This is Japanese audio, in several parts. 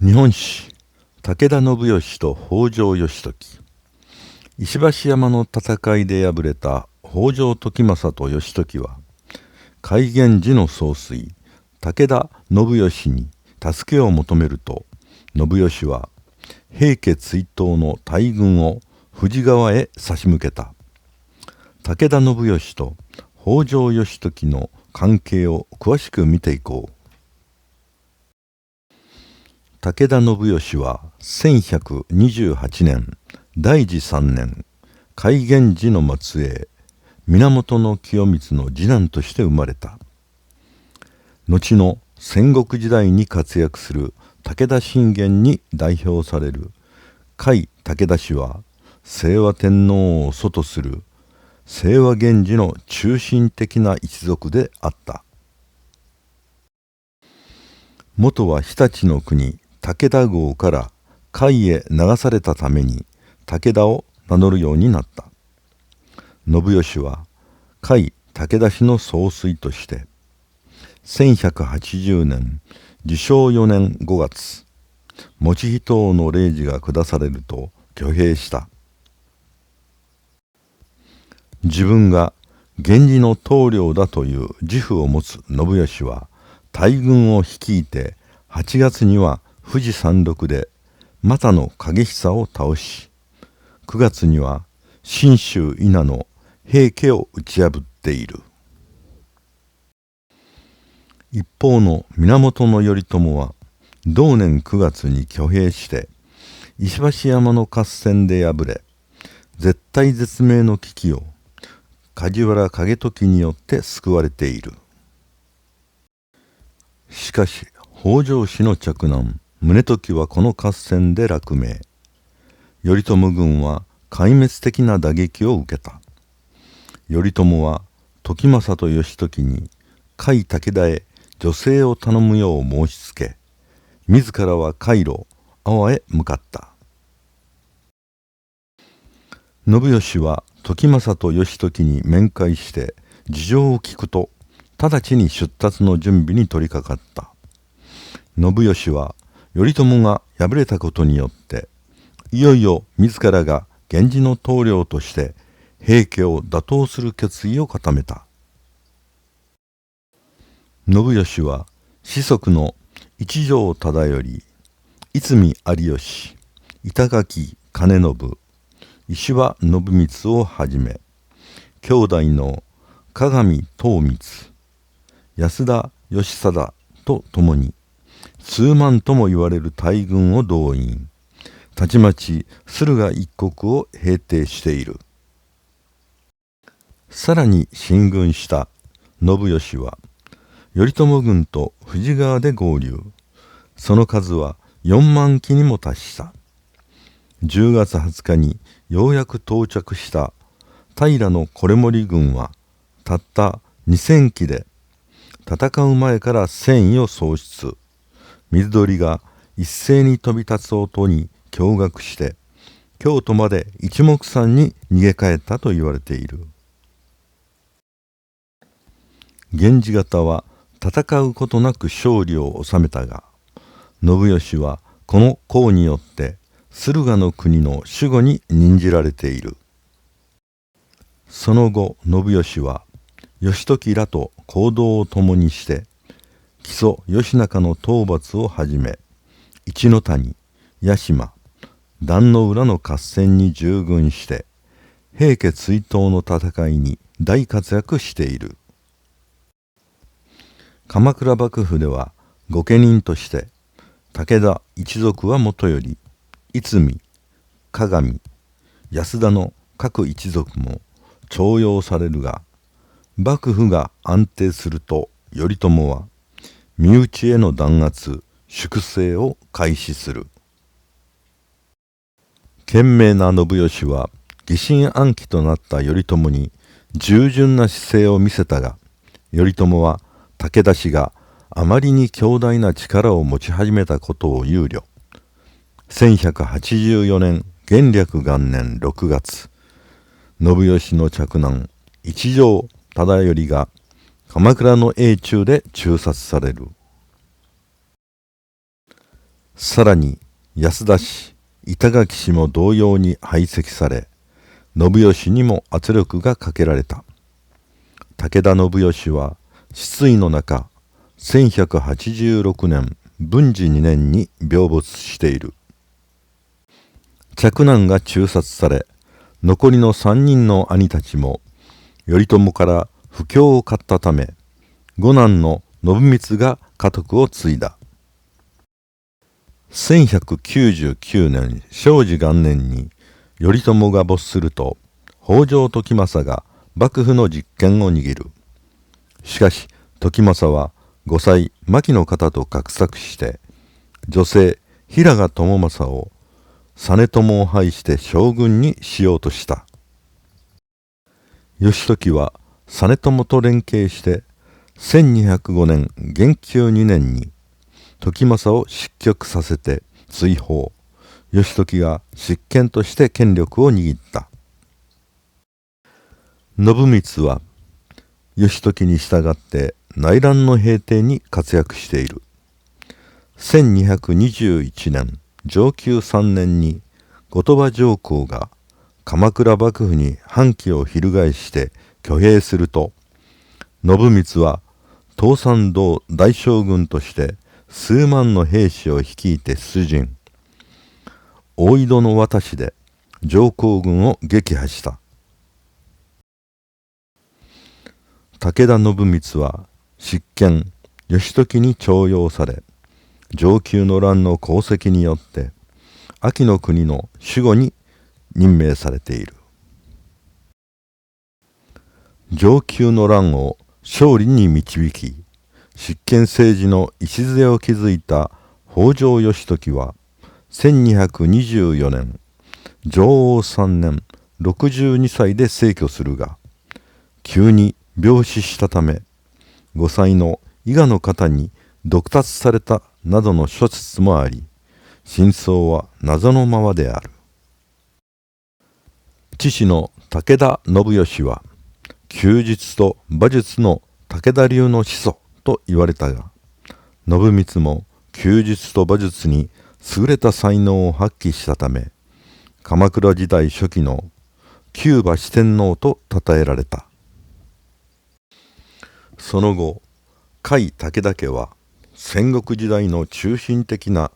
日本史武田信義と北条義時。石橋山の戦いで敗れた北条時政と義時は海源氏の総帥武田信義に助けを求めると、信義は平家追討の大軍を富士川へ差し向けた。武田信義と北条義時の関係を詳しく見ていこう。武田信義は1128年大治3年海源氏の末裔源清光の次男として生まれた。後の戦国時代に活躍する武田信玄に代表される甲斐武田氏は、清和天皇を祖とする清和源氏の中心的な一族であった。元は日立の国武田郷から甲斐へ流されたために武田を名乗るようになった。信義は甲斐武田氏の総帥として1180年治承4年5月以仁王の令旨が下されると挙兵した。自分が源氏の棟梁だという自負を持つ信義は大軍を率いて8月には富士山麓で又の景久を倒し、9月には信州伊那の平家を打ち破っている。一方の源頼朝は同年9月に挙兵して石橋山の合戦で敗れ、絶体絶命の危機を梶原景時によって救われている。しかし北条氏の嫡男宗時はこの合戦で落命。頼朝軍は壊滅的な打撃を受けた。頼朝は時政と義時に甲斐武田へ助勢を頼むよう申しつけ、自らは海路阿波へ向かった。信義は時政と義時に面会して事情を聞くと、直ちに出立の準備に取り掛かった。信義は頼朝が敗れたことによって、いよいよ自らが源氏の棟梁として平家を打倒する決意を固めた。信義は子息の一条忠頼、逸見有吉、板垣兼信、石破信光をはじめ、兄弟の鏡藤光、安田義貞と共に数万とも言われる大軍を動員。たちまち駿河一国を平定している。さらに進軍した信義は頼朝軍と富士川で合流。その数は4万騎にも達した。10月20日にようやく到着した平維盛軍はたった2000騎で、戦う前から戦意を喪失。水鳥が一斉に飛び立つ音に驚愕して京都まで一目散に逃げ帰ったと言われている。源氏方は戦うことなく勝利を収めたが、信義はこの功によって駿河の国の守護に任じられている。その後信義は義時らと行動を共にして木曽義仲の討伐をはじめ、一ノ谷、屋島、壇ノ浦の合戦に従軍して平家追討の戦いに大活躍している。鎌倉幕府では御家人として武田一族はもとより逸見、鏡、安田の各一族も重用されるが、幕府が安定すると頼朝は身内への弾圧・粛清を開始する。賢明な信義は疑心暗鬼となった頼朝に従順な姿勢を見せたが、頼朝は武田氏があまりに強大な力を持ち始めたことを憂慮。1184年元暦元年6月、信義の嫡男一条忠頼が鎌倉の永中で誅殺される。さらに安田氏、板垣氏も同様に排斥され、信義にも圧力がかけられた。武田信義は失意の中、1186年文治2年に病没している。嫡男が誅殺され、残りの3人の兄たちも頼朝から不興を買ったため、五男の信光が家督を継いだ。1199年正治元年に頼朝が没すると、北条時政が幕府の実権を握る。しかし時政は5歳牧の方と画策して、女性平賀朝雅を実朝を廃して将軍にしようとした。義時は実朝と連携して1205年元久2年に時政を失脚させて追放。義時が執権として権力を握った。信光は義時に従って内乱の平定に活躍している。1221年承久3年に後鳥羽上皇が鎌倉幕府に反旗を翻して挙兵すると、信光は東山道大将軍として数万の兵士を率いて出陣。大井戸の渡しで上皇軍を撃破した。武田信光は執権義時に重用され、承久の乱の功績によって安芸国の守護に任命されている。承久の乱を勝利に導き、執権政治の礎を築いた北条義時は1224年承応3年62歳で逝去するが、急に病死したため、5歳の伊賀の方に毒殺されたなどの諸説もあり、真相は謎のままである。父の武田信義は弓術と馬術の武田流の始祖と言われたが、信光も弓術と馬術に優れた才能を発揮したため、鎌倉時代初期の旧馬四天王と称えられた。その後、甲斐武田家は戦国時代の中心的な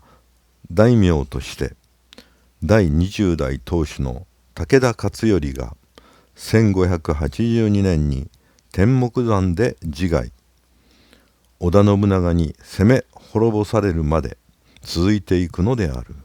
大名として第20代当主の武田勝頼が1582年に天目山で自害、織田信長に攻め滅ぼされるまで続いていくのである。